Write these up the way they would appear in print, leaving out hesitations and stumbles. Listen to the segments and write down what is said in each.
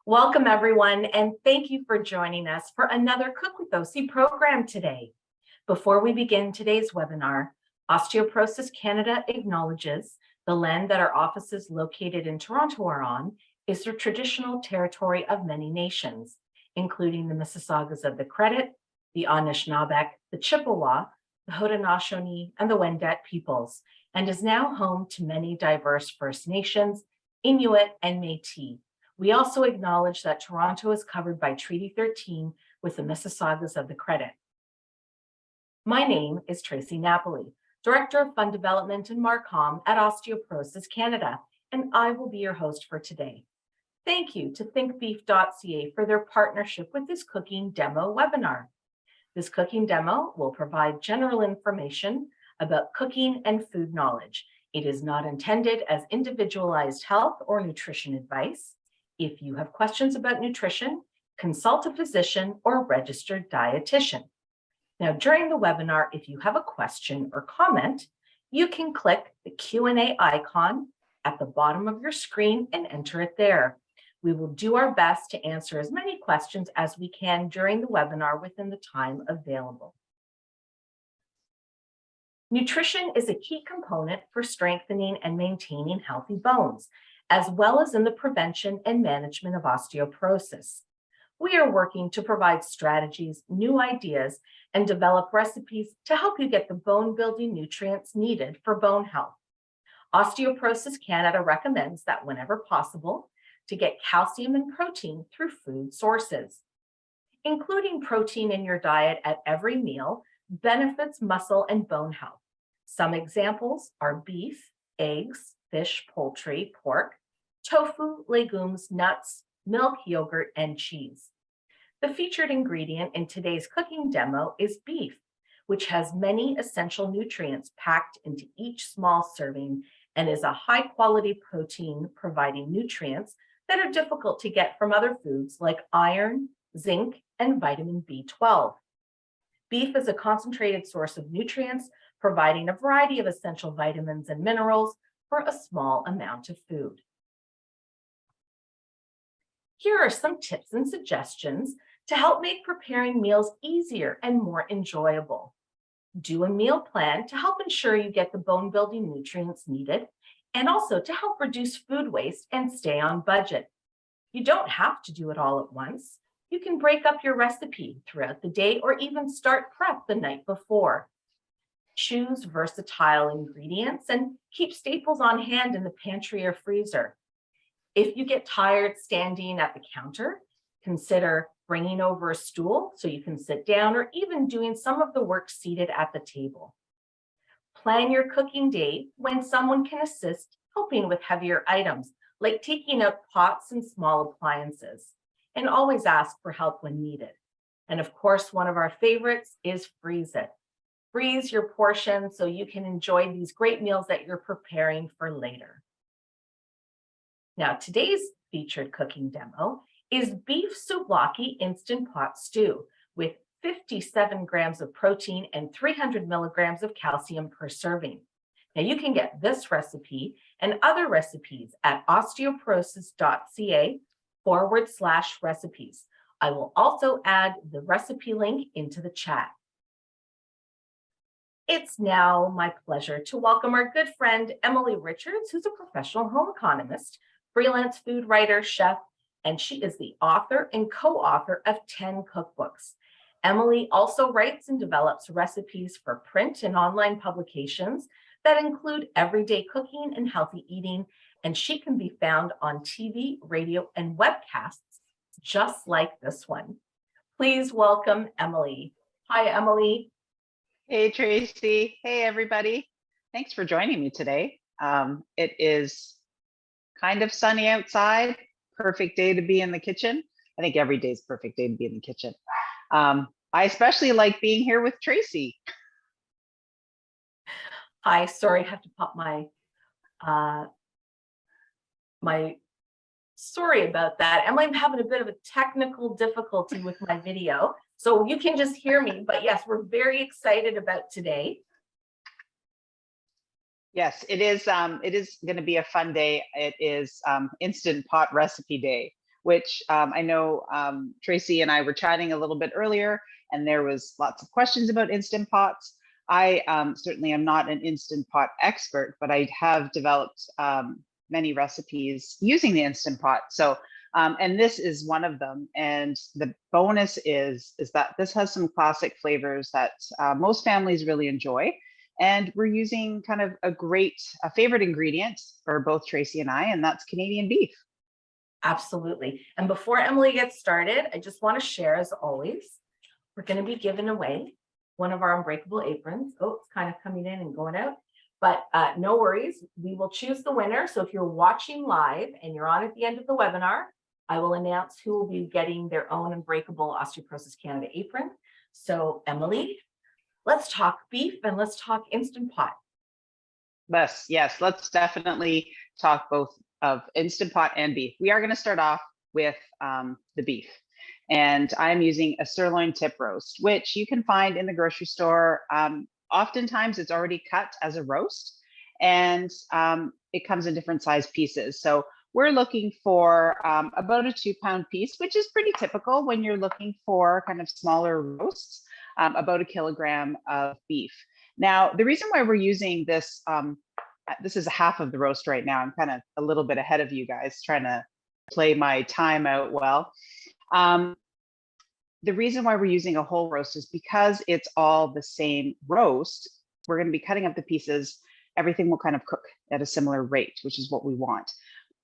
Welcome everyone, and thank you for joining us for another Cook with OC program today. Before we begin today's webinar, Osteoporosis Canada acknowledges the land that our offices located in Toronto are on is the traditional territory of many nations, including the Mississaugas of the Credit, the Anishinaabe, the Chippewa, the Haudenosaunee, and the Wendat peoples, and is now home to many diverse First Nations, Inuit, and Métis. We also acknowledge that Toronto is covered by Treaty 13 with the Mississaugas of the Credit. My name is Tracie Napoli, Director of Fund Development and MARCOM at Osteoporosis Canada, and I will be your host for today. Thank you to thinkbeef.ca for their partnership with this cooking demo webinar. This cooking demo will provide general information about cooking and food knowledge. It is not intended as individualized health or nutrition advice. If you have questions about nutrition, consult a physician or registered dietitian. Now, during the webinar, if you have a question or comment, you can click the Q&A icon at the bottom of your screen and enter it there. We will do our best to answer as many questions as we can during the webinar within the time available. Nutrition is a key component for strengthening and maintaining healthy bones, as well as in the prevention and management of osteoporosis. We are working to provide strategies, new ideas, and develop recipes to help you get the bone-building nutrients needed for bone health. Osteoporosis Canada recommends that whenever possible, to get calcium and protein through food sources. Including protein in your diet at every meal benefits muscle and bone health. Some examples are beef, eggs, fish, poultry, pork, tofu, legumes, nuts, milk, yogurt, and cheese. The featured ingredient in today's cooking demo is beef, which has many essential nutrients packed into each small serving and is a high-quality protein providing nutrients that are difficult to get from other foods like iron, zinc, and vitamin B12. Beef is a concentrated source of nutrients, providing a variety of essential vitamins and minerals for a small amount of food. Here are some tips and suggestions to help make preparing meals easier and more enjoyable. Do a meal plan to help ensure you get the bone-building nutrients needed, and also to help reduce food waste and stay on budget. You don't have to do it all at once. You can break up your recipe throughout the day or even start prep the night before. Choose versatile ingredients and keep staples on hand in the pantry or freezer. If you get tired standing at the counter, consider bringing over a stool so you can sit down or even doing some of the work seated at the table. Plan your cooking day when someone can assist helping with heavier items, like taking out pots and small appliances, and always ask for help when needed. And of course, one of our favorites is freeze it. Freeze your portion so you can enjoy these great meals that you're preparing for later. Now, today's featured cooking demo is beef souvlaki instant pot stew with 57 grams of protein and 300 milligrams of calcium per serving. Now, you can get this recipe and other recipes at osteoporosis.ca/recipes. I will also add the recipe link into the chat. It's now my pleasure to welcome our good friend, Emily Richards, who's a professional home economist, freelance food writer, chef, and she is the author and co-author of 10 cookbooks. Emily also writes and develops recipes for print and online publications that include everyday cooking and healthy eating, and she can be found on TV, radio, and webcasts, just like this one. Please welcome Emily. Hi, Emily. Hey, Tracie. Hey, everybody. Thanks for joining me today. It is kind of sunny outside. Perfect day to be in the kitchen. I think every day is a perfect day to be in the kitchen. I especially like being here with Tracie. Hi, sorry, I have to pop sorry about that. Emily, I'm having a bit of a technical difficulty with my video, so you can just hear me, but yes, we're very excited about today. Yes, it is going to be a fun day. It is Instant Pot Recipe Day, which I know Tracie and I were chatting a little bit earlier, and there was lots of questions about Instant Pots. I certainly am not an Instant Pot expert, but I have developed many recipes using the Instant Pot. So, and this is one of them. And the bonus is that this has some classic flavors that most families really enjoy. And we're using kind of a favorite ingredient for both Tracie and I, and that's Canadian beef. Absolutely. And before Emily gets started, I just want to share, as always, we're going to be giving away one of our unbreakable aprons. Oh, it's kind of coming in and going out, but no worries. We will choose the winner. So if you're watching live and you're on at the end of the webinar, I will announce who will be getting their own unbreakable Osteoporosis Canada apron. So Emily, let's talk beef and let's talk Instant Pot. Yes, let's definitely talk both of Instant Pot and beef. We are going to start off with the beef. And I'm using a sirloin tip roast, which you can find in the grocery store. Oftentimes it's already cut as a roast, and it comes in different size pieces. So we're looking for about a 2-pound piece, which is pretty typical when you're looking for kind of smaller roasts, about 1 kilogram of beef. Now, the reason why we're using this, this is half of the roast right now. I'm kind of a little bit ahead of you guys, trying to play my time out well. The reason why we're using a whole roast is because it's all the same roast. We're going to be cutting up the pieces. Everything will kind of cook at a similar rate, which is what we want.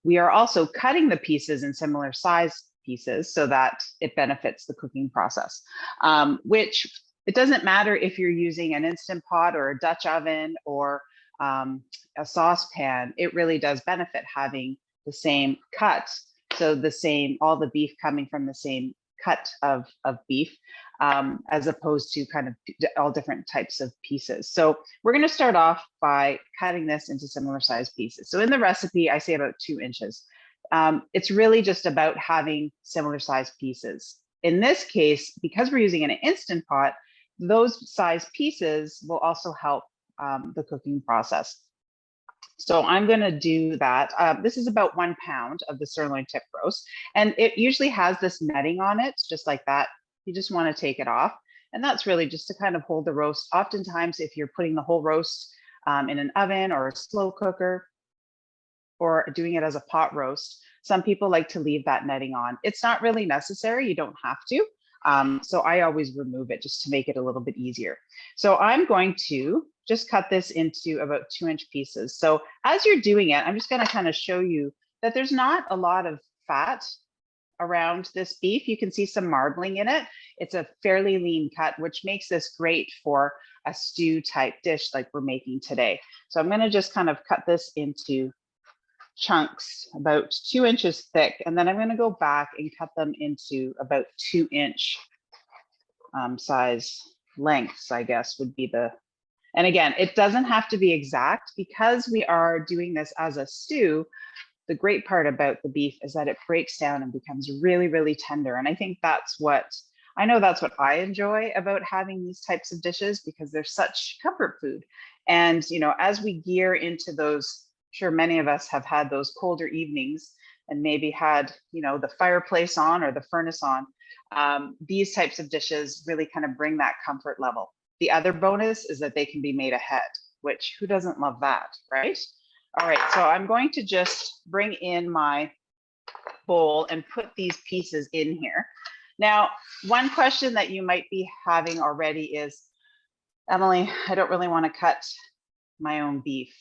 We are also cutting the pieces in similar size pieces so that it benefits the cooking process, which it doesn't matter if you're using an Instant Pot or a Dutch oven or a saucepan. It really does benefit having the same cut. So all the beef coming from the same cut of beef, as opposed to kind of all different types of pieces. So we're going to start off by cutting this into similar size pieces. So in the recipe, I say about 2 inches. It's really just about having similar size pieces. In this case, because we're using an Instant Pot, those size pieces will also help the cooking process. So I'm going to do that. This is about 1 pound of the sirloin tip roast, and it usually has this netting on it, just like that. You just want to take it off. And that's really just to kind of hold the roast. Oftentimes, if you're putting the whole roast in an oven or a slow cooker, or doing it as a pot roast, some people like to leave that netting on. It's not really necessary. You don't have to. So I always remove it just to make it a little bit easier. So I'm going to just cut this into about 2-inch pieces. So as you're doing it, I'm just going to kind of show you that there's not a lot of fat around this beef. You can see some marbling in it. It's a fairly lean cut, which makes this great for a stew type dish like we're making today. So I'm going to just kind of cut this into chunks about 2 inches thick, and then I'm going to go back and cut them into about 2-inch size lengths, I guess would be the. And again, it doesn't have to be exact because we are doing this as a stew. The great part about the beef is that it breaks down and becomes really, really tender. And I think that's what I enjoy about having these types of dishes, because they're such comfort food. And, you know, as we gear into those, sure, many of us have had those colder evenings and maybe had, you know, the fireplace on or the furnace on. These types of dishes really kind of bring that comfort level. The other bonus is that they can be made ahead, which who doesn't love that, right? All right, so I'm going to just bring in my bowl and put these pieces in here. Now, one question that you might be having already is, Emily, I don't really want to cut my own beef.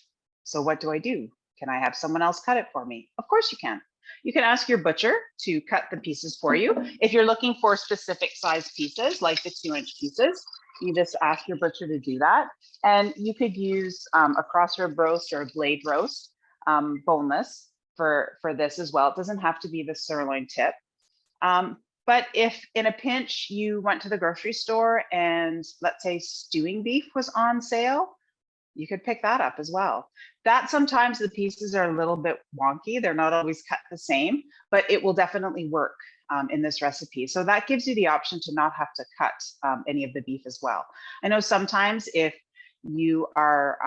So what do I do? Can I have someone else cut it for me? Of course you can. You can ask your butcher to cut the pieces for you. If you're looking for specific size pieces, like the 2-inch pieces, you just ask your butcher to do that. And you could use a crossrib roast or a blade roast, boneless for this as well. It doesn't have to be the sirloin tip. But if in a pinch you went to the grocery store and let's say stewing beef was on sale, you could pick that up as well. That sometimes the pieces are a little bit wonky. They're not always cut the same, but it will definitely work in this recipe. So that gives you the option to not have to cut any of the beef as well. I know sometimes if you are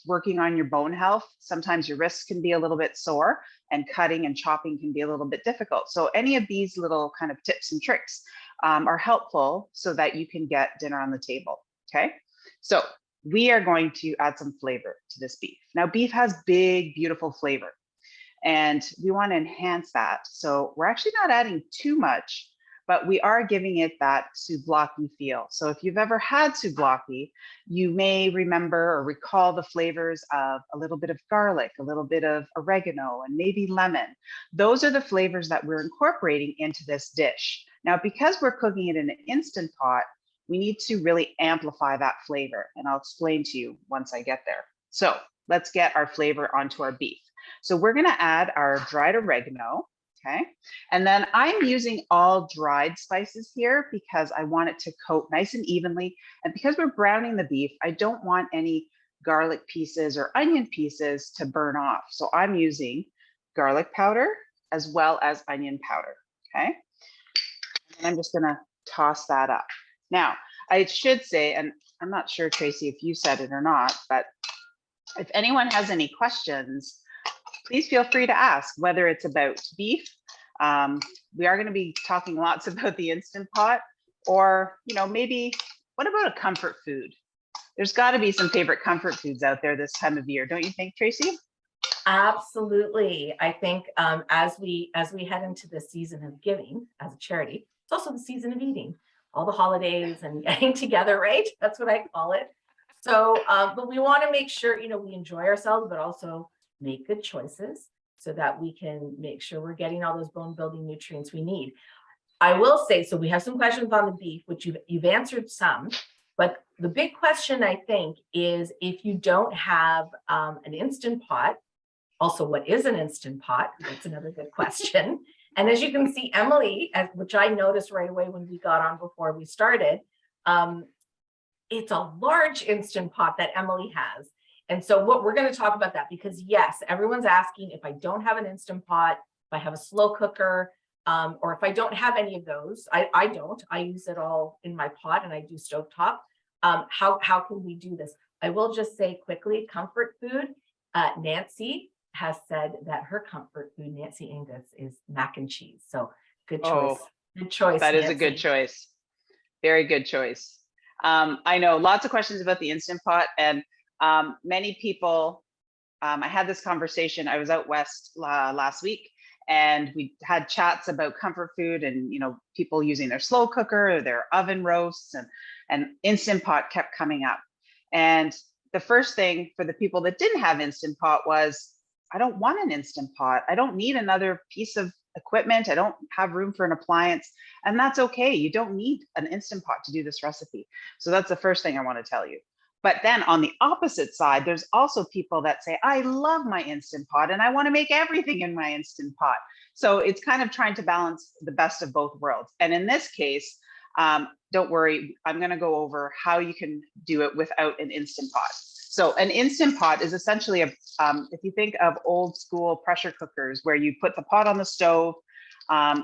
working on your bone health, sometimes your wrists can be a little bit sore and cutting and chopping can be a little bit difficult. So any of these little kind of tips and tricks are helpful so that you can get dinner on the table, okay? So we are going to add some flavor to this beef. Now, beef has big, beautiful flavor, and we want to enhance that. So we're actually not adding too much, but we are giving it that souvlaki feel. So if you've ever had souvlaki, you may remember or recall the flavors of a little bit of garlic, a little bit of oregano, and maybe lemon. Those are the flavors that we're incorporating into this dish. Now, because we're cooking it in an Instant Pot, we need to really amplify that flavor, and I'll explain to you once I get there. So let's get our flavor onto our beef. So we're gonna add our dried oregano, okay? And then I'm using all dried spices here because I want it to coat nice and evenly. And because we're browning the beef, I don't want any garlic pieces or onion pieces to burn off. So I'm using garlic powder as well as onion powder, okay? And I'm just gonna toss that up. Now, I should say, and I'm not sure, Tracie, if you said it or not, but if anyone has any questions, please feel free to ask, whether it's about beef. We are going to be talking lots about the Instant Pot, or, you know, maybe what about a comfort food? There's got to be some favorite comfort foods out there this time of year, don't you think, Tracie? Absolutely. I think as we head into the season of giving as a charity, it's also the season of eating. All the holidays and getting together, right? That's what I call it. So, but we want to make sure, you know, we enjoy ourselves, but also make good choices so that we can make sure we're getting all those bone building nutrients we need. I will say, so we have some questions on the beef, which you've answered some, but the big question I think is if you don't have an Instant Pot, also what is an Instant Pot? That's another good question. And as you can see, Emily, which I noticed right away when we got on before we started, it's a large Instant Pot that Emily has. And so what we're going to talk about that, because yes, everyone's asking if I don't have an Instant Pot, if I have a slow cooker, or if I don't have any of those, I don't, I use it all in my pot and I do stovetop. How can we do this? I will just say quickly, comfort food, Nancy has said that her comfort food, Nancy Angus, is mac and cheese. So good choice. Oh, good choice. That Nancy. is a good choice. Very good choice. I know lots of questions about the Instant Pot, and many people, I had this conversation, I was out west last week, and we had chats about comfort food and, you know, people using their slow cooker or their oven roasts, and Instant Pot kept coming up. And the first thing for the people that didn't have Instant Pot was, I don't want an Instant Pot. I don't need another piece of equipment. I don't have room for an appliance, and that's okay. You don't need an Instant Pot to do this recipe. So that's the first thing I want to tell you. But then on the opposite side, there's also people that say, I love my Instant Pot and I want to make everything in my Instant Pot. So it's kind of trying to balance the best of both worlds. And in this case, don't worry, I'm going to go over how you can do it without an Instant Pot. So an Instant Pot is essentially if you think of old school pressure cookers where you put the pot on the stove,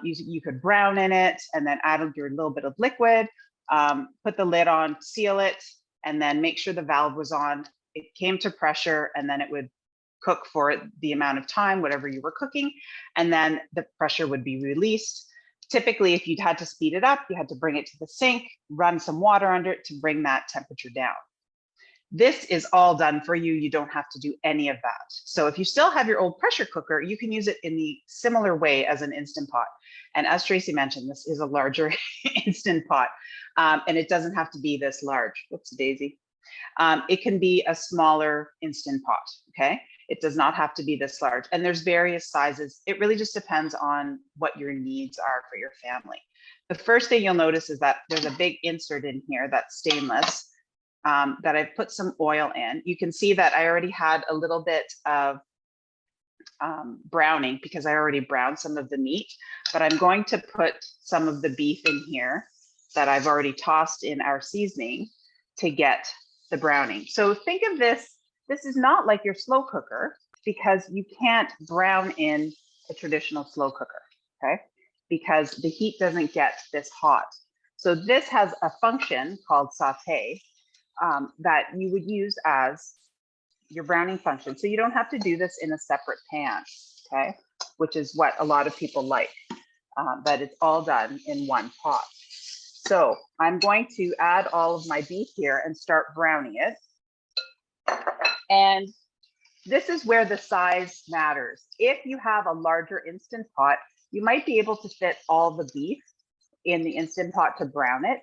you could brown in it and then add your little bit of liquid, put the lid on, seal it, and then make sure the valve was on. It came to pressure, and then it would cook for the amount of time, whatever you were cooking, and then the pressure would be released. Typically, if you'd had to speed it up, you had to bring it to the sink, run some water under it to bring that temperature down. This is all done for you. You don't have to do any of that. So if you still have your old pressure cooker, you can use it in the similar way as an Instant Pot. And as Tracie mentioned, this is a larger Instant Pot, and it doesn't have to be this large. Whoops, Daisy. It can be a smaller Instant Pot, okay? It does not have to be this large. And there's various sizes. It really just depends on what your needs are for your family. The first thing you'll notice is that there's a big insert in here that's stainless, that I've put some oil in. You can see that I already had a little bit of browning because I already browned some of the meat, but I'm going to put some of the beef in here that I've already tossed in our seasoning to get the browning. So think of this is not like your slow cooker, because you can't brown in a traditional slow cooker, okay? Because the heat doesn't get this hot. So this has a function called saute, that you would use as your browning function. So you don't have to do this in a separate pan, okay? Which is what a lot of people like, that it's all done in one pot. So I'm going to add all of my beef here and start browning it. And this is where the size matters. If you have a larger Instant Pot, you might be able to fit all the beef in the Instant Pot to brown it.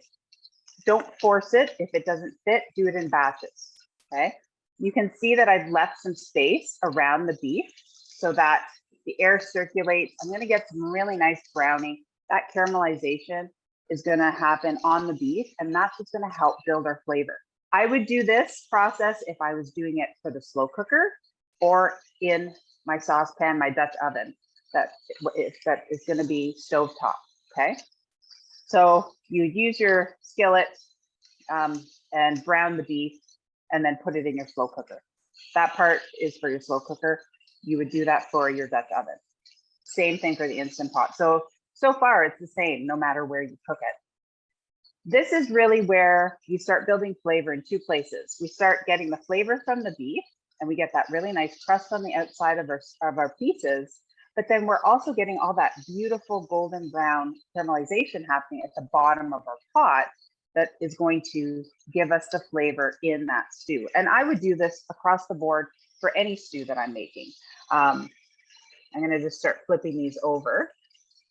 Don't force it. If it doesn't fit, do it in batches, okay? You can see that I've left some space around the beef so that the air circulates. I'm gonna get some really nice browning. That caramelization is gonna happen on the beef, and that's what's gonna help build our flavor. I would do this process if I was doing it for the slow cooker or in my saucepan, my Dutch oven, that is gonna be stovetop, okay? So you use your skillet and brown the beef and then put it in your slow cooker. That part is for your slow cooker. You would do that for your Dutch oven. Same thing for the Instant Pot. So far it's the same no matter where you cook it. This is really where you start building flavor in two places. We start getting the flavor from the beef and we get that really nice crust on the outside of our pizzas, but then we're also getting all that beautiful golden brown caramelization happening at the bottom of our pot that is going to give us the flavor in that stew. And I would do this across the board for any stew that I'm making. I'm gonna just start flipping these over.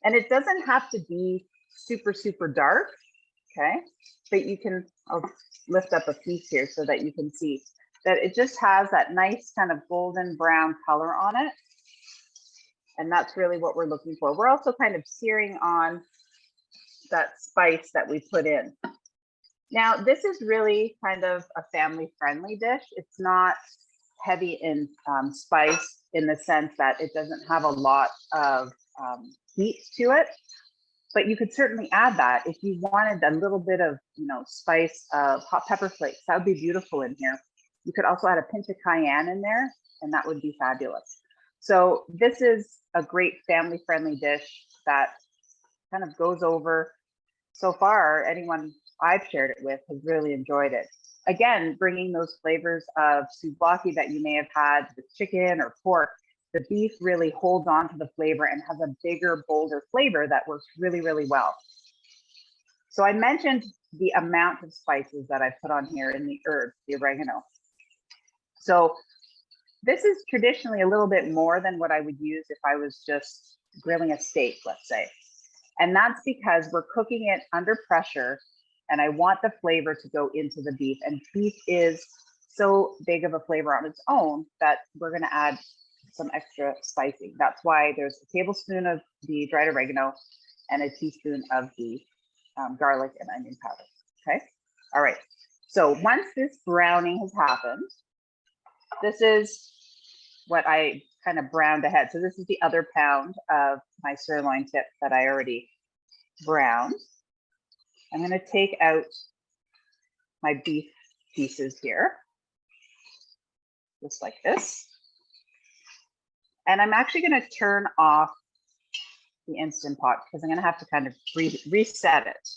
And it doesn't have to be super, super dark, okay? But you can, I'll lift up a piece here so that you can see that it just has that nice kind of golden brown color on it. And that's really what we're looking for. We're also kind of searing on that spice that we put in. Now, this is really kind of a family-friendly dish. It's not heavy in spice in the sense that it doesn't have a lot of heat to it, but you could certainly add that if you wanted a little bit of, spice of hot pepper flakes. That would be beautiful in here. You could also add a pinch of cayenne in there, and that would be fabulous. So this is a great family-friendly dish that kind of goes over. So far, anyone I've shared it with has really enjoyed it. Again, bringing those flavors of souvlaki that you may have had with chicken or pork. The beef really holds on to the flavor and has a bigger, bolder flavor that works really, really well. So I mentioned the amount of spices that I put on here in the herbs, the oregano. So this is traditionally a little bit more than what I would use if I was just grilling a steak, let's say. And that's because we're cooking it under pressure and I want the flavor to go into the beef. And beef is so big of a flavor on its own that we're gonna add some extra spicing. That's why there's a tablespoon of the dried oregano and a teaspoon of the garlic and onion powder, okay? All right, so once this browning has happened, this is what I kind of browned ahead. So this is the other pound of my sirloin tip that I already browned. I'm gonna take out my beef pieces here, just like this. And I'm actually gonna turn off the Instant Pot because I'm gonna have to kind of reset it.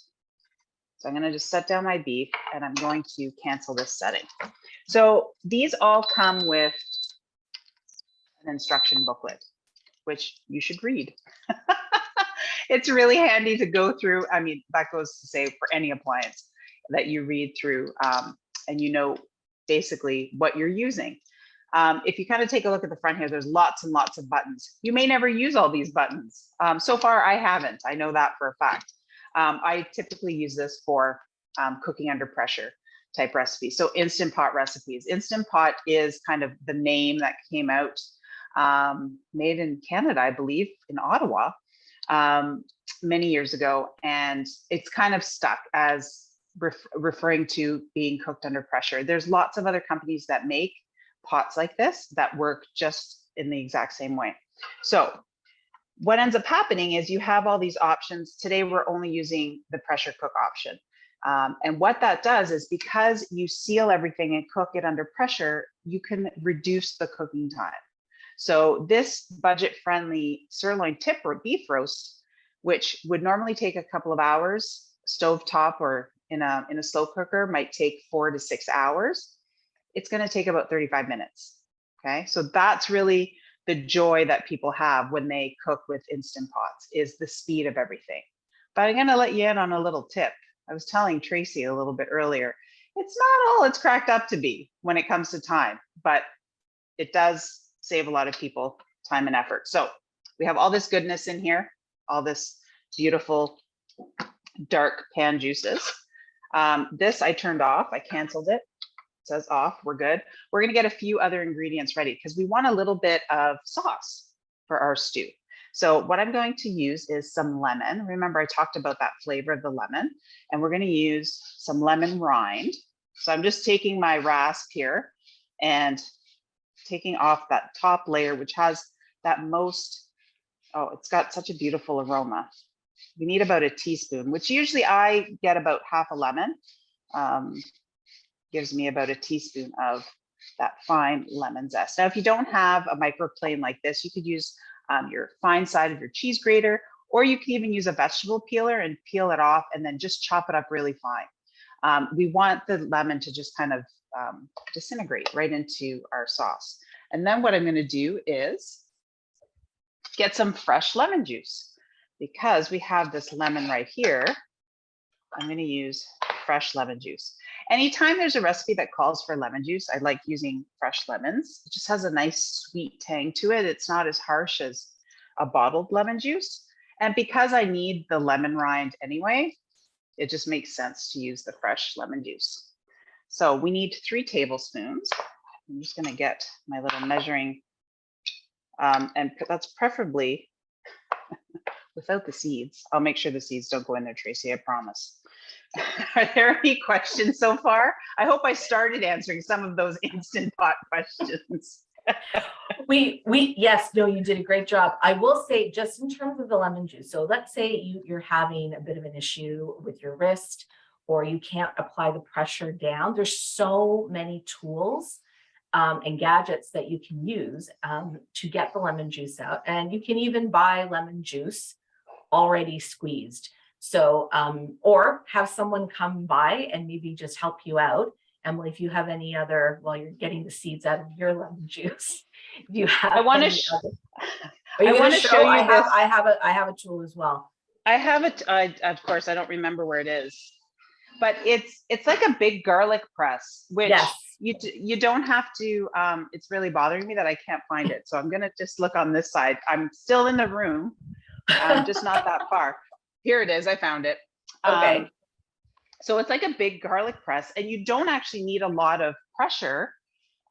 So I'm gonna just set down my beef and I'm going to cancel this setting. So these all come with an instruction booklet, which you should read. It's really handy to go through. I mean, that goes to say for any appliance that you read through and you know basically what you're using. If you kind of take a look at the front here, there's lots and lots of buttons. You may never use all these buttons. So far, I haven't. I know that for a fact. I typically use this for cooking under pressure type recipes. So Instant Pot recipes. Instant Pot is kind of the name that came out, made in Canada, I believe, in Ottawa, many years ago. And it's kind of stuck as referring to being cooked under pressure. There's lots of other companies that make pots like this that work just in the exact same way. So what ends up happening is you have all these options. Today, we're only using the pressure cook option. And what that does is because you seal everything and cook it under pressure, you can reduce the cooking time. So this budget-friendly sirloin tip or beef roast, which would normally take a couple of hours, stovetop or in a slow cooker might take 4 to 6 hours. It's going to take about 35 minutes. Okay, so that's really the joy that people have when they cook with Instant Pots, is the speed of everything. But I'm going to let you in on a little tip. I was telling Tracie a little bit earlier, it's not all it's cracked up to be when it comes to time, but it does save a lot of people time and effort. So we have all this goodness in here, all this beautiful dark pan juices. This I turned off, I canceled it. It says off, we're good. We're gonna get a few other ingredients ready because we want a little bit of sauce for our stew. So what I'm going to use is some lemon. Remember, I talked about that flavor of the lemon, and we're going to use some lemon rind. So I'm just taking my rasp here and taking off that top layer, which has that most, oh, it's got such a beautiful aroma. We need about a teaspoon, which usually I get about half a lemon. Gives me about a teaspoon of that fine lemon zest. Now, if you don't have a microplane like this, you could use your fine side of your cheese grater, or you can even use a vegetable peeler and peel it off and then just chop it up really fine. We want the lemon to just kind of disintegrate right into our sauce. And then what I'm going to do is get some fresh lemon juice. Because we have this lemon right here, I'm going to use fresh lemon juice. Anytime there's a recipe that calls for lemon juice, I like using fresh lemons. It just has a nice sweet tang to it. It's not as harsh as a bottled lemon juice. And because I need the lemon rind anyway, it just makes sense to use the fresh lemon juice. So we need 3 tablespoons. I'm just going to get my little measuring, and that's preferably without the seeds. I'll make sure the seeds don't go in there, Tracie, I promise. Are there any questions so far? I hope I started answering some of those Instant Pot questions. Yes, no, you did a great job. I will say, just in terms of the lemon juice, so let's say you're having a bit of an issue with your wrist, or you can't apply the pressure down. There's so many tools and gadgets that you can use to get the lemon juice out. And you can even buy lemon juice already squeezed. So, or have someone come by and maybe just help you out. Emily, if you have any other, while you're getting the seeds out of your lemon juice, if you have, I want to show you this. I have a tool as well. I have it. Of course, I don't remember where it is, but it's like a big garlic press, which yes. you don't have to. It's really bothering me that I can't find it, so I'm gonna just look on this side. I'm still in the room, just not that far. Here it is. I found it. Okay. So it's like a big garlic press, and you don't actually need a lot of pressure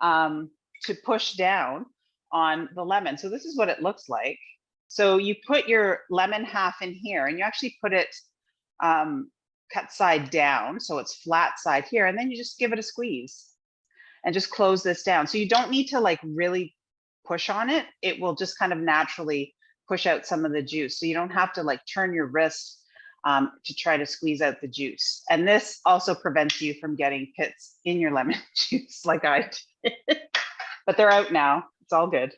to push down on the lemon. So this is what it looks like. So you put your lemon half in here, and you actually put it cut side down, so it's flat side here, and then you just give it a squeeze and just close this down. So you don't need to like really push on it. It will just kind of naturally push out some of the juice. So you don't have to like turn your wrist to try to squeeze out the juice. And this also prevents you from getting pits in your lemon juice like I did. But they're out now. It's all good.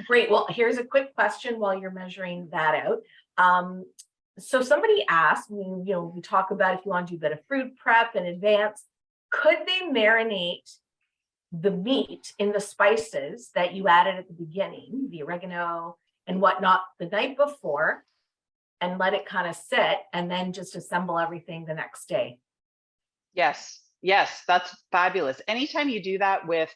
Great. Well, here's a quick question while you're measuring that out. So somebody asked, we talk about if you want to do a bit of fruit prep in advance, could they marinate the meat in the spices that you added at the beginning, the oregano and whatnot, the night before, and let it kind of sit, and then just assemble everything the next day? Yes, that's fabulous. Anytime you do that with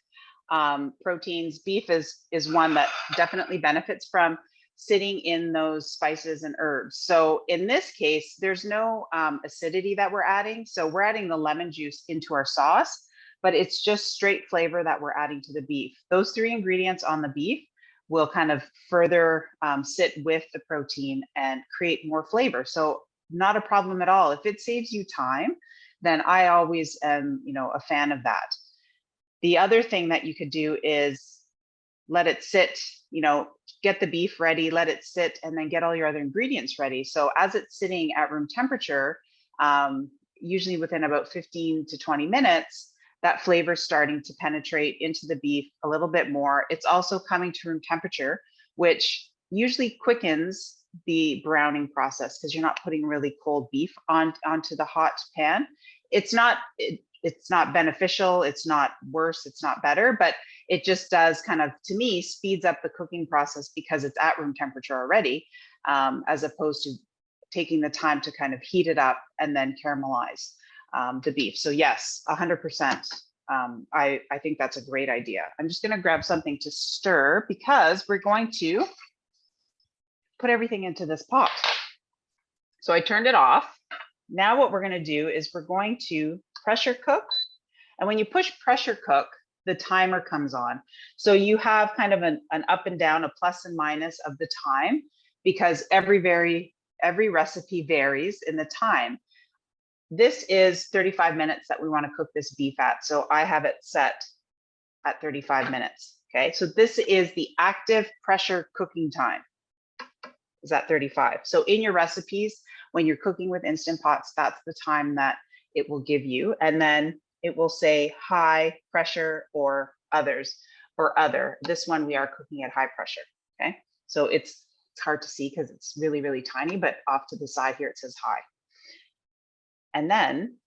proteins, beef is one that definitely benefits from sitting in those spices and herbs. So in this case, there's no acidity that we're adding. So we're adding the lemon juice into our sauce, but it's just straight flavor that we're adding to the beef. Those 3 ingredients on the beef will kind of further sit with the protein and create more flavor. So not a problem at all. If it saves you time, then I always am, a fan of that. The other thing that you could do is let it sit, get the beef ready, let it sit, and then get all your other ingredients ready. So as it's sitting at room temperature, usually within about 15 to 20 minutes, that flavor is starting to penetrate into the beef a little bit more. It's also coming to room temperature, which usually quickens the browning process because you're not putting really cold beef onto the hot pan. It's not beneficial, it's not worse, it's not better, but it just does kind of, to me, speeds up the cooking process because it's at room temperature already, as opposed to taking the time to kind of heat it up and then caramelize the beef. So yes, 100%. I think that's a great idea. I'm just gonna grab something to stir because we're going to put everything into this pot. So I turned it off. Now what we're gonna do is we're going to pressure cook. And when you push pressure cook, the timer comes on. So you have kind of an up and down, a plus and minus of the time, because every recipe varies in the time. This is 35 minutes that we want to cook this beef at. So I have it set at 35 minutes. Okay, so this is the active pressure cooking time, is at 35. So in your recipes, when you're cooking with Instant Pots, that's the time that it will give you. And then it will say high pressure or others or other. This one we are cooking at high pressure. Okay, so it's hard to see because it's really, really tiny, but off to the side here it says high. And then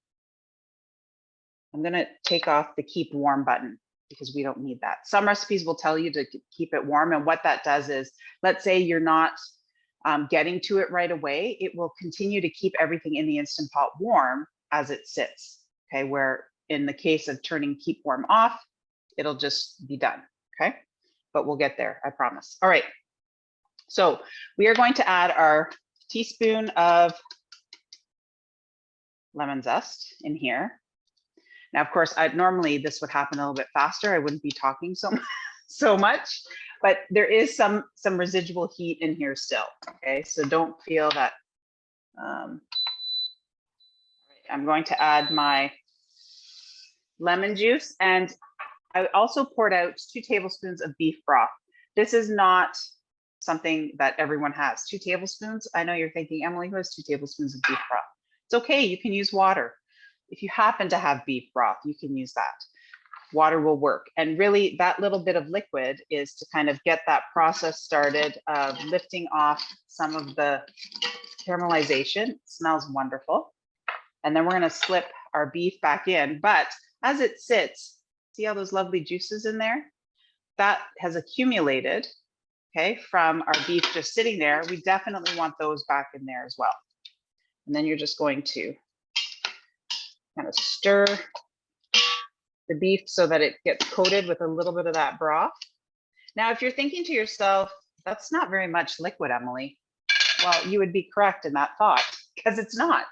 I'm going to take off the keep warm button because we don't need that. Some recipes will tell you to keep it warm. And what that does is, let's say you're not getting to it right away, it will continue to keep everything in the Instant Pot warm as it sits. Okay, where in the case of turning keep warm off, it'll just be done. Okay, but we'll get there, I promise. All right, so we are going to add our teaspoon of lemon zest in here. Now, of course, normally this would happen a little bit faster. I wouldn't be talking so much, but there is some residual heat in here still. Okay, so don't feel that. I'm going to add my lemon juice, and I also poured out 2 tablespoons of beef broth. This is not something that everyone has. 2 tablespoons. I know you're thinking, Emily, who has 2 tablespoons of beef broth? It's okay, you can use water. If you happen to have beef broth, you can use that. Water will work. And really that little bit of liquid is to kind of get that process started of lifting off some of the caramelization. It smells wonderful. And then we're gonna slip our beef back in. But as it sits, see all those lovely juices in there? That has accumulated, okay, from our beef just sitting there. We definitely want those back in there as well. And then you're just going to kind of stir the beef so that it gets coated with a little bit of that broth. Now, if you're thinking to yourself, that's not very much liquid, Emily. Well, you would be correct in that thought because it's not.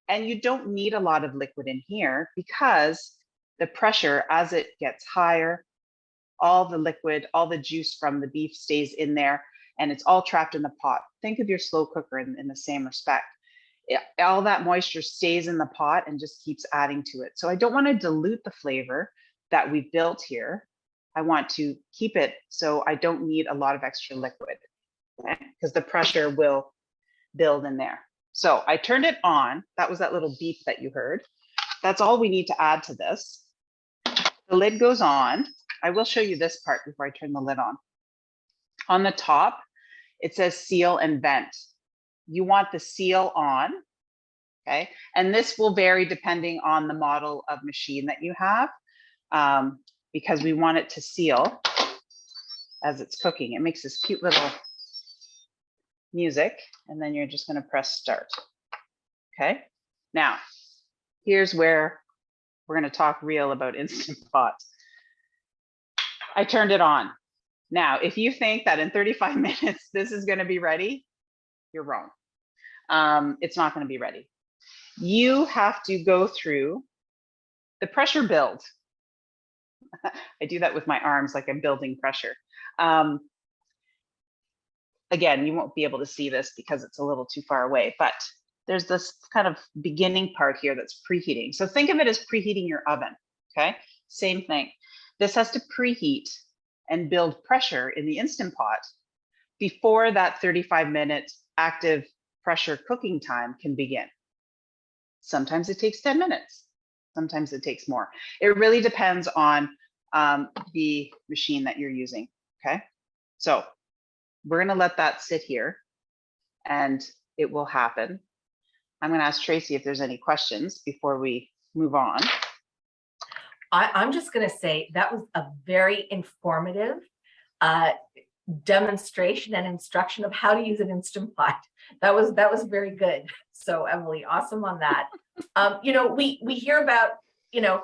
And you don't need a lot of liquid in here because the pressure, as it gets higher, all the liquid, all the juice from the beef stays in there and it's all trapped in the pot. Think of your slow cooker in the same respect. All that moisture stays in the pot and just keeps adding to it. So I don't want to dilute the flavor that we've built here. I want to keep it so I don't need a lot of extra liquid, okay? Because the pressure will build in there. So I turned it on. That was that little beep that you heard. That's all we need to add to this. The lid goes on. I will show you this part before I turn the lid on. On the top, it says seal and vent. You want the seal on, okay? And this will vary depending on the model of machine that you have, because we want it to seal as it's cooking. It makes this cute little music, and then you're just gonna press start, okay? Now, here's where we're gonna talk real about Instant Pot. I turned it on. Now, if you think that in 35 minutes, this is gonna be ready, you're wrong. It's not going to be ready. You have to go through the pressure build. I do that with my arms like I'm building pressure. Again, you won't be able to see this because it's a little too far away, but there's this kind of beginning part here that's preheating. So think of it as preheating your oven, okay? Same thing. This has to preheat and build pressure in the Instant Pot before that 35-minute active pressure cooking time can begin. Sometimes it takes 10 minutes. Sometimes it takes more. It really depends on the machine that you're using, okay? So we're gonna let that sit here and it will happen. I'm going to ask Tracie if there's any questions before we move on. I'm just going to say that was a very informative demonstration and instruction of how to use an Instant Pot. That was very good. So Emily, awesome on that. You know, we hear about, you know,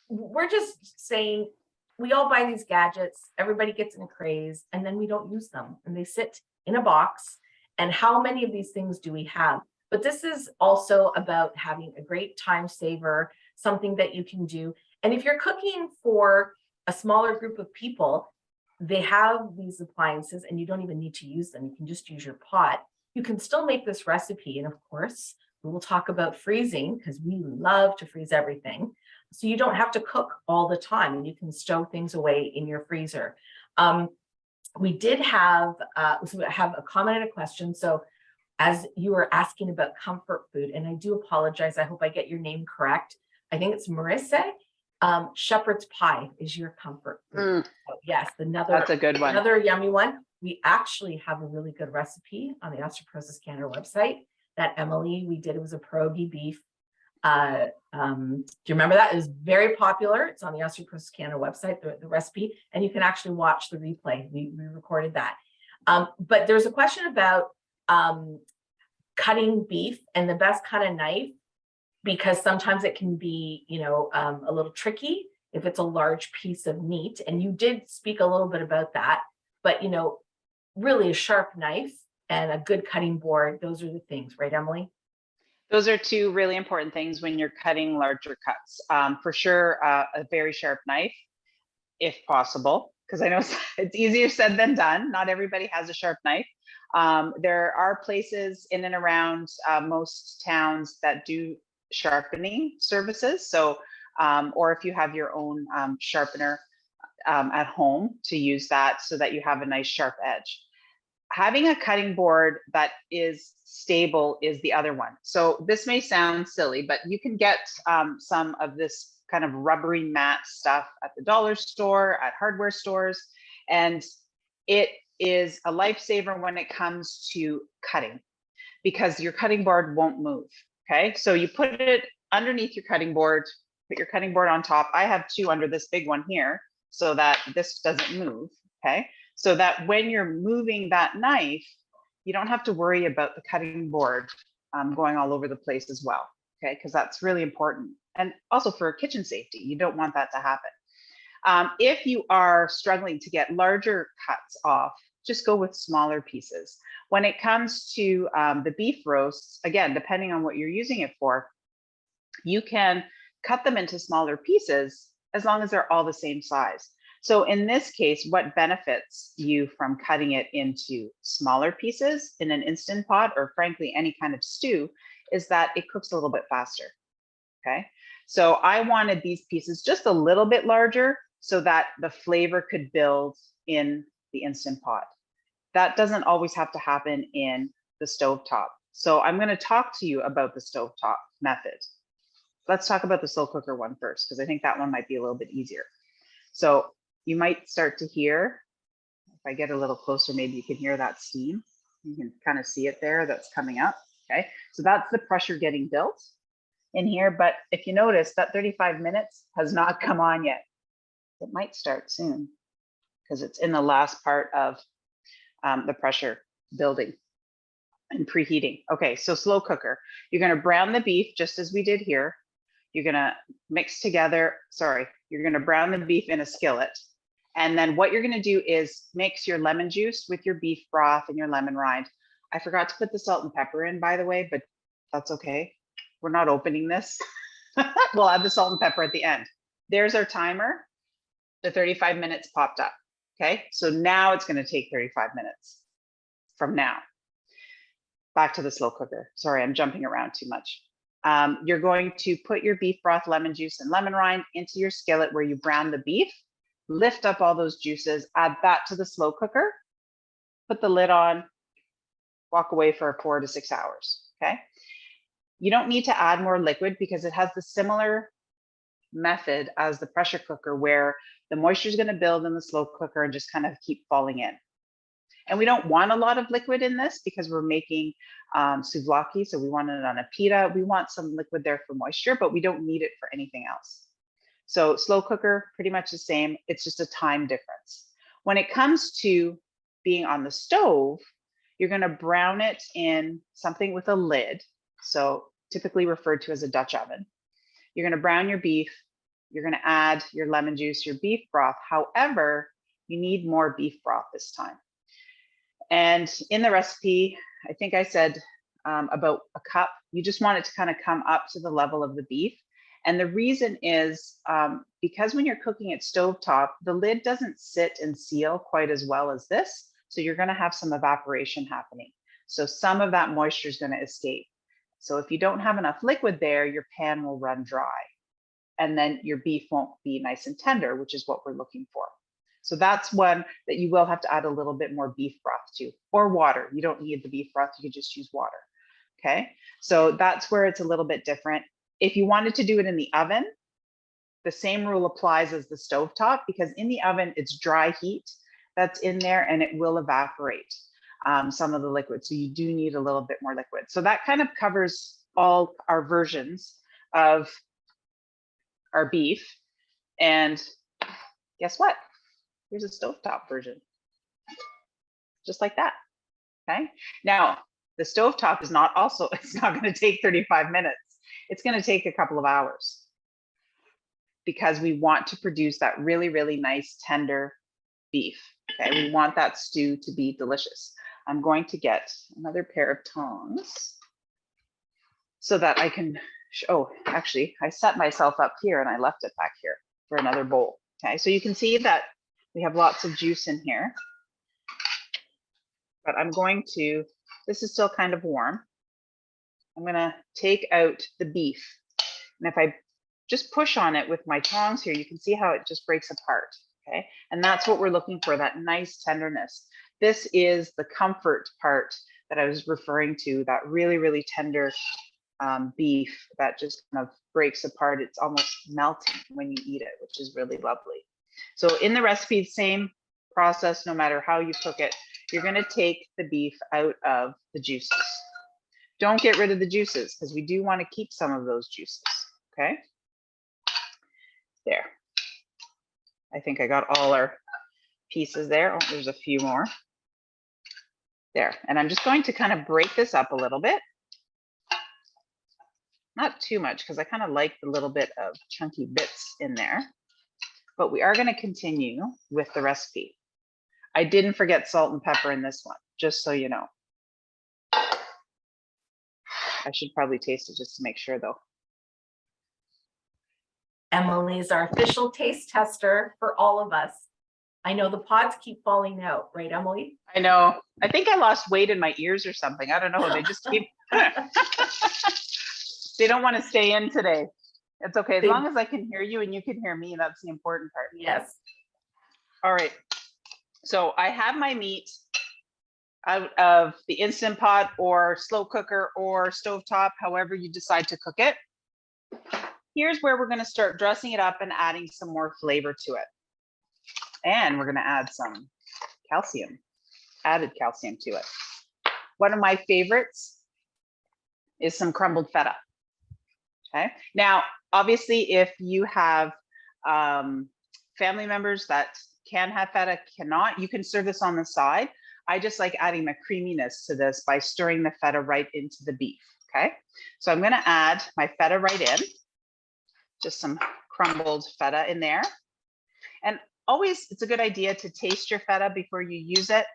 we're just saying we all buy these gadgets, everybody gets in a craze, and then we don't use them and they sit in a box. And how many of these things do we have? But this is also about having a great time saver, something that you can do. And if you're cooking for a smaller group of people, they have these appliances and you don't even need to use them. You can just use your pot. You can still make this recipe. And of course, we will talk about freezing because we love to freeze everything. So you don't have to cook all the time and you can stow things away in your freezer. We did have, a comment and a question. So as you were asking about comfort food, and I do apologize, I hope I get your name correct. I think it's Marissa. Shepherd's pie is your comfort food. So yes, that's a good one. Another yummy one. We actually have a really good recipe on the Osteoporosis Canada website that Emily, we did. It was a pierogi beef. Do you remember that? It was very popular. It's on the Osteoporosis Canada website, the recipe, and you can actually watch the replay. We recorded that. But there's a question about cutting beef and the best kind of knife, because sometimes it can be, you know, a little tricky if it's a large piece of meat. And you did speak a little bit about that, but, you know, really a sharp knife and a good cutting board, those are the things, right, Emily? Those are two really important things when you're cutting larger cuts. For sure, a very sharp knife, if possible, because I know it's easier said than done. Not everybody has a sharp knife. There are places in and around most towns that do sharpening services. So, or if you have your own sharpener at home, to use that so that you have a nice sharp edge. Having a cutting board that is stable is the other one. So this may sound silly, but you can get some of this kind of rubbery mat stuff at the dollar store, at hardware stores, and it is a lifesaver when it comes to cutting, because your cutting board won't move. Okay, so you put it underneath your cutting board, put your cutting board on top. I have two under this big one here so that this doesn't move. Okay, so that when you're moving that knife, you don't have to worry about the cutting board going all over the place as well. Okay, because that's really important. And also for kitchen safety, you don't want that to happen. If you are struggling to get larger cuts off, just go with smaller pieces. When it comes to the beef roasts, again, depending on what you're using it for, you can cut them into smaller pieces as long as they're all the same size. So in this case, what benefits you from cutting it into smaller pieces in an Instant Pot, or frankly, any kind of stew, is that it cooks a little bit faster. Okay, so I wanted these pieces just a little bit larger so that the flavor could build in the Instant Pot. That doesn't always have to happen in the stovetop. So I'm going to talk to you about the stovetop method. Let's talk about the slow cooker one first, because I think that one might be a little bit easier. So you might start to hear, if I get a little closer, maybe you can hear that steam. You can kind of see it there, that's coming up. Okay, so that's the pressure getting built in here. But if you notice, that 35 minutes has not come on yet. It might start soon because it's in the last part of the pressure building and preheating. Okay, so slow cooker. You're going to brown the beef just as we did here. You're going to mix together, you're going to brown the beef in a skillet. And then what you're going to do is mix your lemon juice with your beef broth and your lemon rind. I forgot to put the salt and pepper in, by the way, but that's okay. We're not opening this. We'll add the salt and pepper at the end. There's our timer. The 35 minutes popped up. Okay, so now it's going to take 35 minutes from now. Back to the slow cooker. Sorry, I'm jumping around too much. You're going to put your beef broth, lemon juice, and lemon rind into your skillet where you brown the beef. Lift up all those juices, add that to the slow cooker, put the lid on, walk away for 4 to 6 hours. Okay, you don't need to add more liquid because it has the similar method as the pressure cooker where the moisture is going to build in the slow cooker and just kind of keep falling in. And we don't want a lot of liquid in this because we're making souvlaki, so we want it on a pita. We want some liquid there for moisture, but we don't need it for anything else. So slow cooker, pretty much the same. It's just a time difference. When it comes to being on the stove, you're going to brown it in something with a lid, so typically referred to as a Dutch oven. You're going to brown your beef. You're going to add your lemon juice, your beef broth. However, you need more beef broth this time. And in the recipe, I think I said about a cup. You just want it to kind of come up to the level of the beef. And the reason is because when you're cooking at stovetop, the lid doesn't sit and seal quite as well as this. So you're going to have some evaporation happening. So some of that moisture is going to escape. So if you don't have enough liquid there, your pan will run dry. And then your beef won't be nice and tender, which is what we're looking for. So that's one that you will have to add a little bit more beef broth to, or water. You don't need the beef broth, you can just use water. Okay, so that's where it's a little bit different. If you wanted to do it in the oven, the same rule applies as the stovetop, because in the oven, it's dry heat that's in there and it will evaporate some of the liquid. So you do need a little bit more liquid. So that kind of covers all our versions of our beef. And guess what? Here's a stovetop version, just like that. Okay. Now, the stovetop is not also, it's not going to take 35 minutes. It's going to take a couple of hours because we want to produce that really, really nice, tender beef. Okay. We want that stew to be delicious. I'm going to get another pair of tongs so that I can, oh, actually, I set myself up here and I left it back here for another bowl. Okay. So you can see that we have lots of juice in here, but I'm going to, this is still kind of warm. I'm going to take out the beef. And if I just push on it with my tongs here, you can see how it just breaks apart. Okay. And that's what we're looking for, that nice tenderness. This is the comfort part that I was referring to, that really, really tender beef that just kind of breaks apart. It's almost melting when you eat it, which is really lovely. So in the recipe, same process, no matter how you cook it, you're going to take the beef out of the juices. Don't get rid of the juices because we do want to keep some of those juices. Okay. There. I think I got all our pieces there. Oh, there's a few more. There. And I'm just going to kind of break this up a little bit. Not too much because I kind of like the little bit of chunky bits in there. But we are going to continue with the recipe. I didn't forget salt and pepper in this one, just so you know. I should probably taste it just to make sure though. Emily's our official taste tester for all of us. I know the pods keep falling out, right, Emily? I know. I think I lost weight in my ears or something. I don't know. They just keep, they don't want to stay in today. It's okay. As long as I can hear you and you can hear me, that's the important part. Yes. All right. So I have my meat out of the Instant Pot or slow cooker or stovetop, however you decide to cook it. Here's where we're going to start dressing it up and adding some more flavor to it. And we're going to add some calcium, added calcium to it. One of my favorites is some crumbled feta. Okay. Now, obviously, if you have family members that can have feta, cannot, you can serve this on the side. I just like adding the creaminess to this by stirring the feta right into the beef. Okay. So I'm going to add my feta right in. Just some crumbled feta in there. And always, it's a good idea to taste your feta before you use it.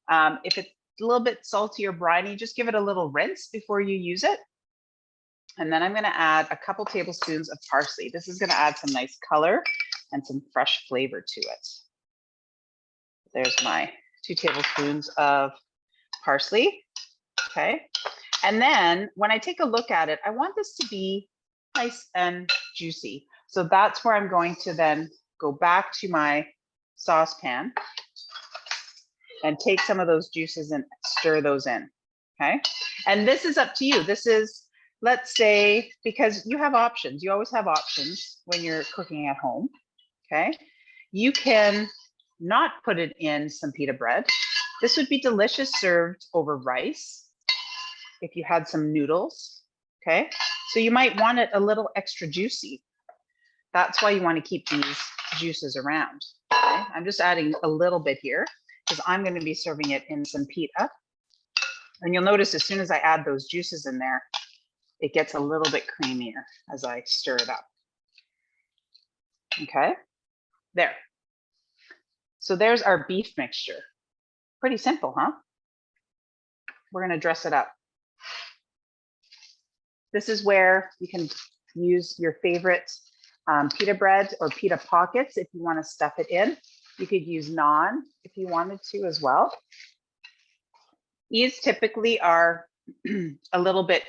If it's a little bit salty or briny, just give it a little rinse before you use it. And then I'm going to add a couple tablespoons of parsley. This is going to add some nice color and some fresh flavor to it. There's my 2 tablespoons of parsley. Okay. And then when I take a look at it, I want this to be nice and juicy. So that's where I'm going to then go back to my saucepan and take some of those juices and stir those in. Okay. And this is up to you. This is, let's say, because you have options. You always have options when you're cooking at home. Okay. You can not put it in some pita bread. This would be delicious served over rice if you had some noodles, okay? So you might want it a little extra juicy. That's why you want to keep these juices around, okay? I'm just adding a little bit here because I'm going to be serving it in some pita. And you'll notice as soon as I add those juices in there, it gets a little bit creamier as I stir it up. Okay, there. So there's our beef mixture. Pretty simple, huh? We're going to dress it up. This is where you can use your favorite pita bread or pita pockets if you want to stuff it in. You could use naan if you wanted to as well. These typically are a little bit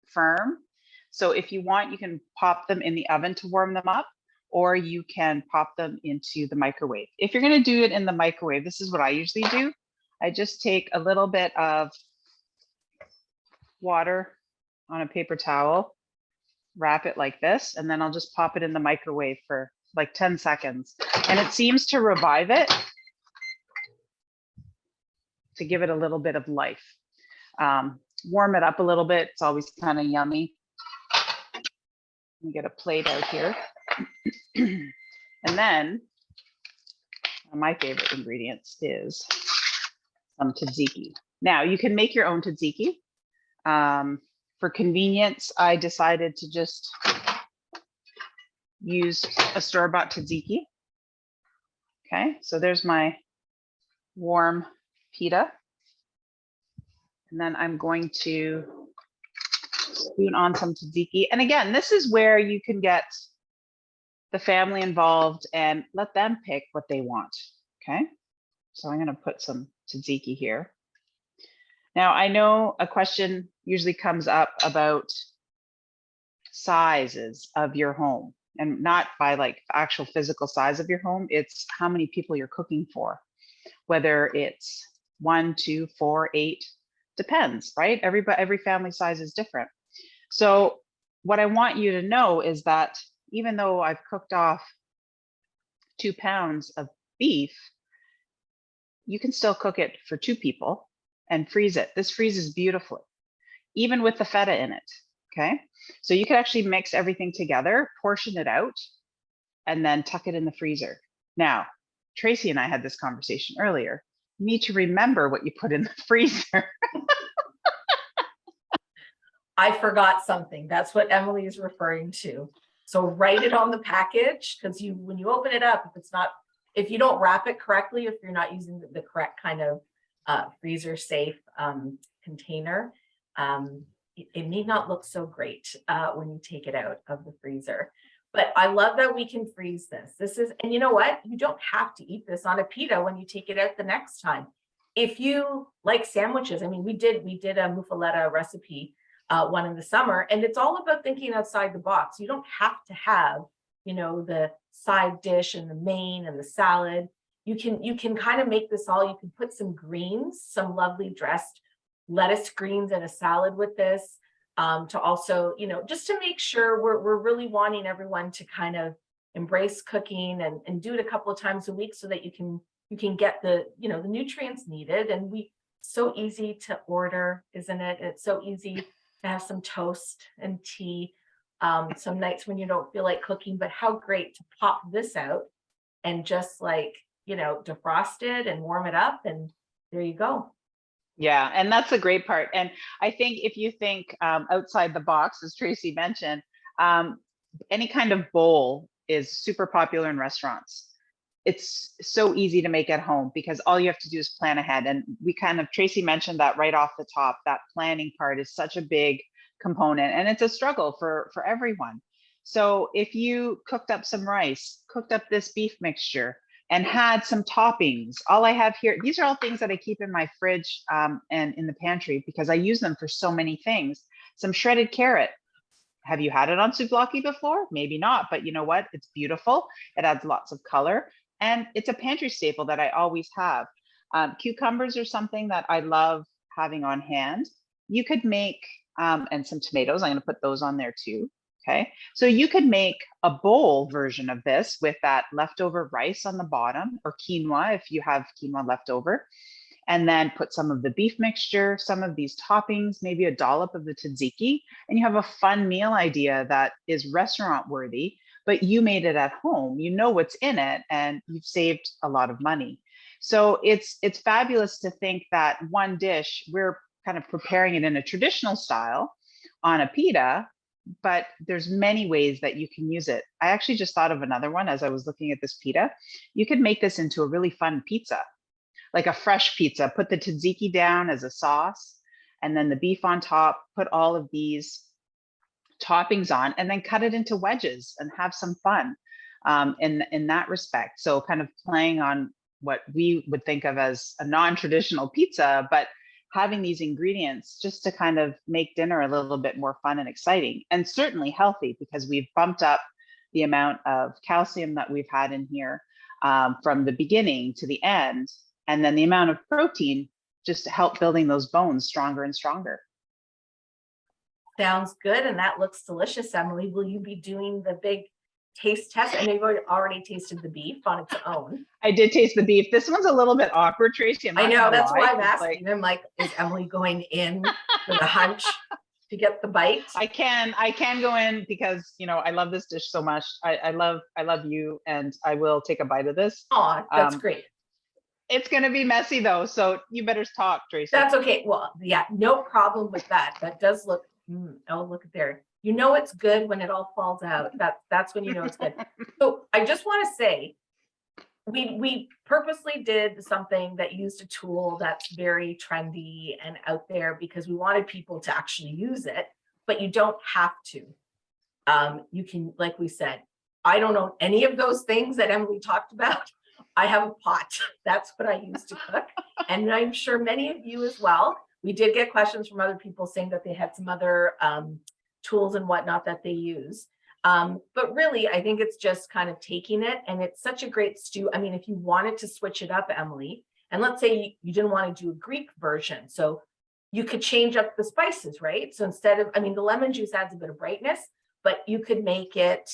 firm. So if you want, you can pop them in the oven to warm them up, or you can pop them into the microwave. If you're going to do it in the microwave, this is what I usually do. I just take a little bit of water on a paper towel, wrap it like this, and then I'll just pop it in the microwave for like 10 seconds. And it seems to revive it, to give it a little bit of life. Warm it up a little bit. It's always kind of yummy. Let me get a plate out here. And then one of my favorite ingredients is some tzatziki. Now you can make your own tzatziki. For convenience, I decided to just use a store-bought tzatziki. Okay, so there's my warm pita. And then I'm going to spoon on some tzatziki. And again, this is where you can get the family involved and let them pick what they want. Okay, so I'm going to put some tzatziki here. Now, I know a question usually comes up about sizes of your home, and not by like the actual physical size of your home. It's how many people you're cooking for, whether it's 1, 2, 4, 8, depends, right? Every family size is different. So what I want you to know is that even though I've cooked off 2 pounds of beef, you can still cook it for 2 people and freeze it. This freezes beautifully, even with the feta in it, okay? So you can actually mix everything together, portion it out, and then tuck it in the freezer. Now, Tracie and I had this conversation earlier. You need to remember what you put in the freezer. I forgot something. That's what Emily is referring to. So write it on the package, because when you open it up, if you don't wrap it correctly, if you're not using the correct kind of freezer safe container, it may not look so great when you take it out of the freezer. But I love that we can freeze this. And you know what? You don't have to eat this on a pita when you take it out the next time. If you like sandwiches, I mean, we did a muffaletta recipe one in the summer, and it's all about thinking outside the box. You don't have to have, the side dish and the main and the salad. You can kind of make this all. You can put some greens, some lovely dressed lettuce greens in a salad with this, to also, just to make sure we're really wanting everyone to kind of embrace cooking and do it a couple of times a week so that you can get the nutrients needed. And so easy to order, isn't it? It's so easy to have some toast and tea some nights when you don't feel like cooking, but how great to pop this out and just defrost it and warm it up, and there you go. Yeah, and that's the great part. And I think if you think outside the box, as Tracie mentioned, any kind of bowl is super popular in restaurants. It's so easy to make at home because all you have to do is plan ahead. And Tracie mentioned that right off the top, that planning part is such a big component, and it's a struggle for everyone. So if you cooked up some rice, cooked up this beef mixture, and had some toppings. All I have here, these are all things that I keep in my fridge and in the pantry because I use them for so many things. Some shredded carrot. Have you had it on souvlaki before? Maybe not, but you know what? It's beautiful. It adds lots of color, and it's a pantry staple that I always have. Cucumbers are something that I love having on hand. You could make, and some tomatoes, I'm gonna put those on there too. Okay, so you could make a bowl version of this with that leftover rice on the bottom, or quinoa if you have quinoa left over, and then put some of the beef mixture, some of these toppings, maybe a dollop of the tzatziki, and you have a fun meal idea that is restaurant worthy, but you made it at home. You know what's in it, and you've saved a lot of money. So it's fabulous to think that one dish, we're kind of preparing it in a traditional style on a pita, but there's many ways that you can use it. I actually just thought of another one as I was looking at this pita. You could make this into a really fun pizza, like a fresh pizza. Put the tzatziki down as a sauce, and then the beef on top, put all of these toppings on, and then cut it into wedges and have some fun in that respect. So kind of playing on what we would think of as a non-traditional pizza, but having these ingredients just to kind of make dinner a little bit more fun and exciting, and certainly healthy, because we've bumped up the amount of calcium that we've had in here from the beginning to the end, and then the amount of protein just to help building those bones stronger and stronger. Sounds good, and that looks delicious. Emily, will you be doing the big taste test? I know you've already tasted the beef on its own. I did taste the beef. This one's a little bit awkward, Tracie. I know, that's why I'm asking. I'm like, is Emily going in with a hunch to get the bite? I can go in because, you know, I love this dish so much. I love you, and I will take a bite of this. Oh, that's great. It's going to be messy though, so you better talk, Tracie. That's okay. Well, yeah, no problem with that. That does look, oh, look at there. You know it's good when it all falls out. That's when you know it's good. So I just want to say, we purposely did something that used a tool that's very trendy and out there because we wanted people to actually use it, but you don't have to. You can, like we said, I don't know any of those things that Emily talked about. I have a pot. That's what I use to cook. And I'm sure many of you as well. We did get questions from other people saying that they had some other tools and whatnot that they use. But really, I think it's just kind of taking it, and it's such a great stew. I mean, if you wanted to switch it up, Emily, and let's say you didn't want to do a Greek version, so you could change up the spices, right? So instead of, I mean, the lemon juice adds a bit of brightness, but you could make it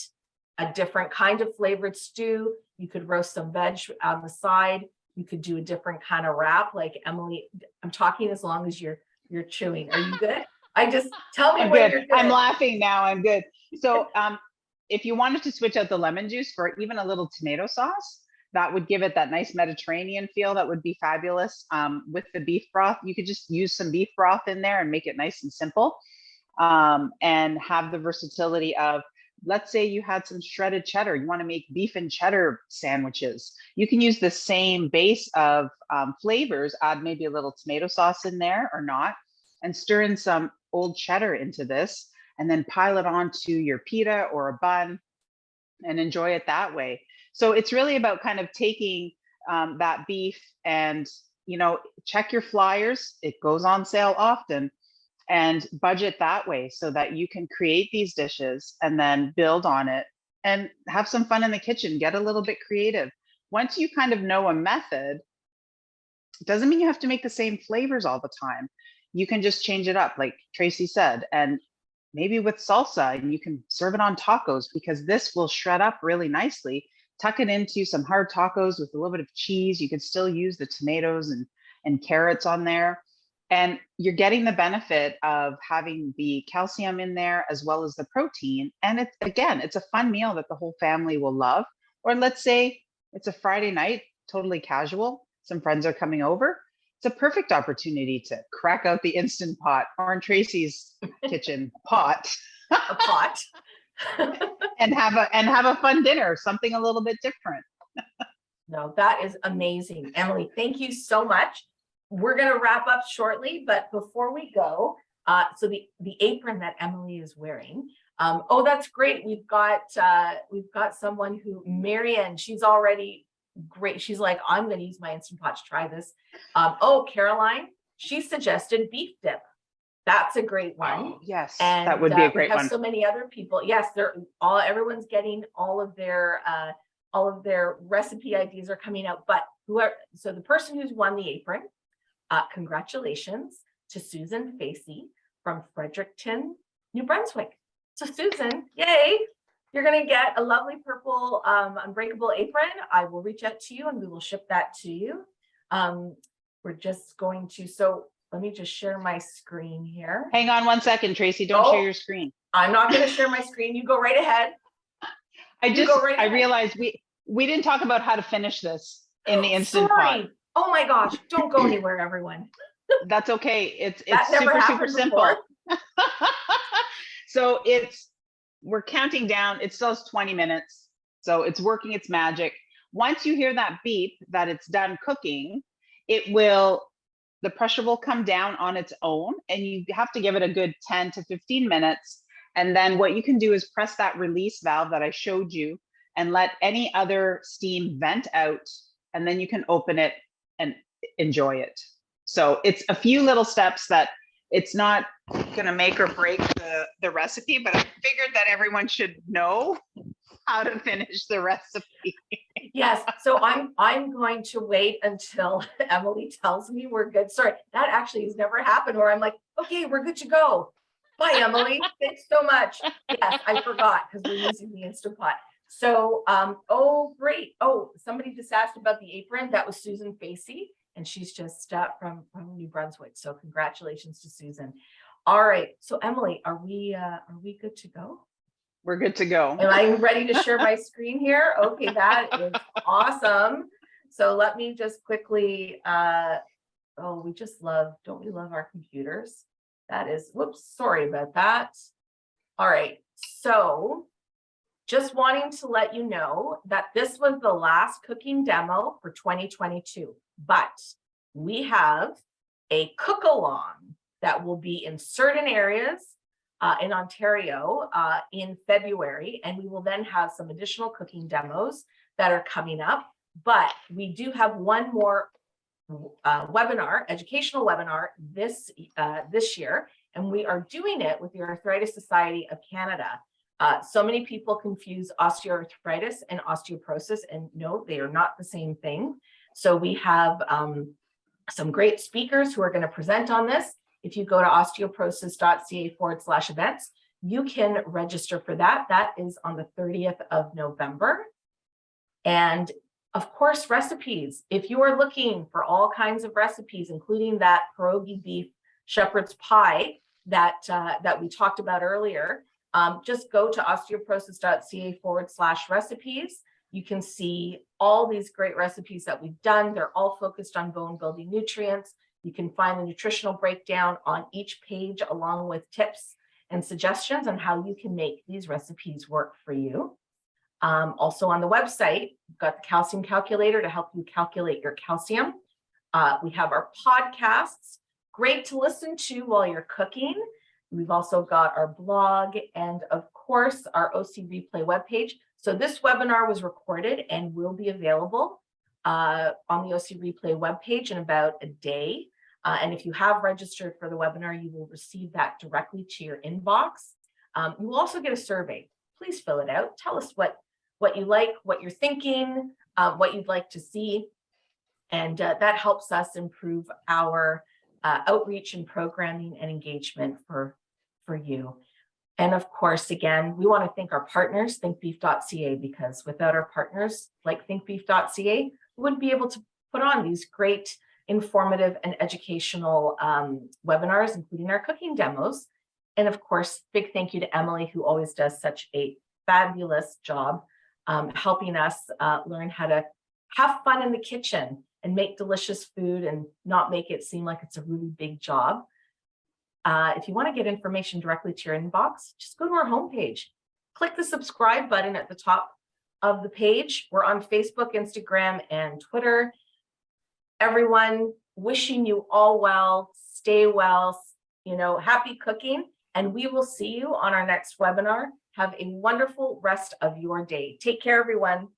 a different kind of flavored stew. You could roast some veg on the side. You could do a different kind of wrap, like Emily. I'm talking as long as you're chewing. Are you good? I just tell me when you're good. I'm laughing now. I'm good. So if you wanted to switch out the lemon juice for even a little tomato sauce, that would give it that nice Mediterranean feel. That would be fabulous. With the beef broth, you could just use some beef broth in there and make it nice and simple, and have the versatility of, let's say you had some shredded cheddar. You want to make beef and cheddar sandwiches. You can use the same base of flavors, add maybe a little tomato sauce in there or not, and stir in some old cheddar into this, and then pile it onto your pita or a bun and enjoy it that way. So it's really about kind of taking that beef and, you know, check your flyers. It goes on sale often, and budget that way so that you can create these dishes and then build on it and have some fun in the kitchen. Get a little bit creative. Once you kind of know a method, it doesn't mean you have to make the same flavors all the time. You can just change it up, like Tracie said, and maybe with salsa, and you can serve it on tacos, because this will shred up really nicely. Tuck it into some hard tacos with a little bit of cheese. You can still use the tomatoes and carrots on there. And you're getting the benefit of having the calcium in there as well as the protein. And it's, again, it's a fun meal that the whole family will love. Or let's say it's a Friday night, totally casual. Some friends are coming over. It's a perfect opportunity to crack out the Instant Pot, or in Tracie's kitchen, pot. A pot. and have a fun dinner, something a little bit different. No, that is amazing. Emily, thank you so much. We're going to wrap up shortly, but before we go, so the apron that Emily is wearing, oh, that's great. We've got someone who, Marianne, she's already great. She's like, I'm going to use my Instant Pot to try this. Oh, Caroline, she suggested beef dip. That's a great one. Oh, yes, and that would be a great one. So many other people. Yes, everyone's getting all of their recipe ideas are coming out. But so the person who's won the apron, congratulations to Susan Facey from Fredericton, New Brunswick. So Susan, yay! You're going to get a lovely purple unbreakable apron. I will reach out to you and we will ship that to you. we're just going to, so let me just share my screen here. Hang on one second, Tracy. Don't share your screen. I'm not going to share my screen. You go right ahead. I realized we didn't talk about how to finish this in the Instant Pot. Oh my gosh, don't go anywhere, everyone. That's okay. It's super simple. So we're counting down. It still has 20 minutes. So it's working its magic. Once you hear that beep that it's done cooking, the pressure will come down on its own, and you have to give it a good 10 to 15 minutes. And then what you can do is press that release valve that I showed you and let any other steam vent out, and then you can open it and enjoy it. So it's a few little steps that it's not going to make or break the recipe, but I figured that everyone should know how to finish the recipe. Yes, so I'm going to wait until Emily tells me we're good. Sorry, that actually has never happened where I'm like, okay, we're good to go. Bye, Emily. Thanks so much. Yes, I forgot because we're using the Instant Pot. So, oh, great. Oh, somebody just asked about the apron. That was Susan Facey, and she's just from New Brunswick. So congratulations to Susan. All right. So Emily, are we good to go? We're good to go. Am I ready to share my screen here? Okay, that is awesome. So let me just quickly, oh, don't we love our computers? That is, whoops, sorry about that. All right, so just wanting to let you know that this was the last cooking demo for 2022, but we have a cook-along that will be in certain areas in Ontario in February, and we will then have some additional cooking demos that are coming up. But we do have one more webinar, educational webinar this year, and we are doing it with the Arthritis Society of Canada. So many people confuse osteoarthritis and osteoporosis, and no, they are not the same thing. So we have some great speakers who are going to present on this. If you go to osteoporosis.ca/events, you can register for that. That is on the 30th of November. And of course, recipes. If you are looking for all kinds of recipes, including that pierogi beef shepherd's pie that we talked about earlier, just go to osteoporosis.ca/recipes. You can see all these great recipes that we've done. They're all focused on bone building nutrients. You can find the nutritional breakdown on each page, along with tips and suggestions on how you can make these recipes work for you. Also on the website, we've got the calcium calculator to help you calculate your calcium. We have our podcasts, great to listen to while you're cooking. We've also got our blog and of course our OC Replay webpage. So this webinar was recorded and will be available on the OC Replay webpage in about a day. And if you have registered for the webinar, you will receive that directly to your inbox. You will also get a survey. Please fill it out. Tell us what you like, what you're thinking, what you'd like to see. And that helps us improve our outreach and programming and engagement for you. And of course, again, we want to thank our partners, thinkbeef.ca, because without our partners like thinkbeef.ca, we wouldn't be able to put on these great informative and educational webinars, including our cooking demos. And of course, big thank you to Emily, who always does such a fabulous job helping us learn how to have fun in the kitchen and make delicious food and not make it seem like it's a really big job. If you want to get information directly to your inbox, just go to our homepage. Click the subscribe button at the top of the page. We're on Facebook, Instagram, and Twitter. Everyone, wishing you all well, stay well, happy cooking, and we will see you on our next webinar. Have a wonderful rest of your day. Take care, everyone.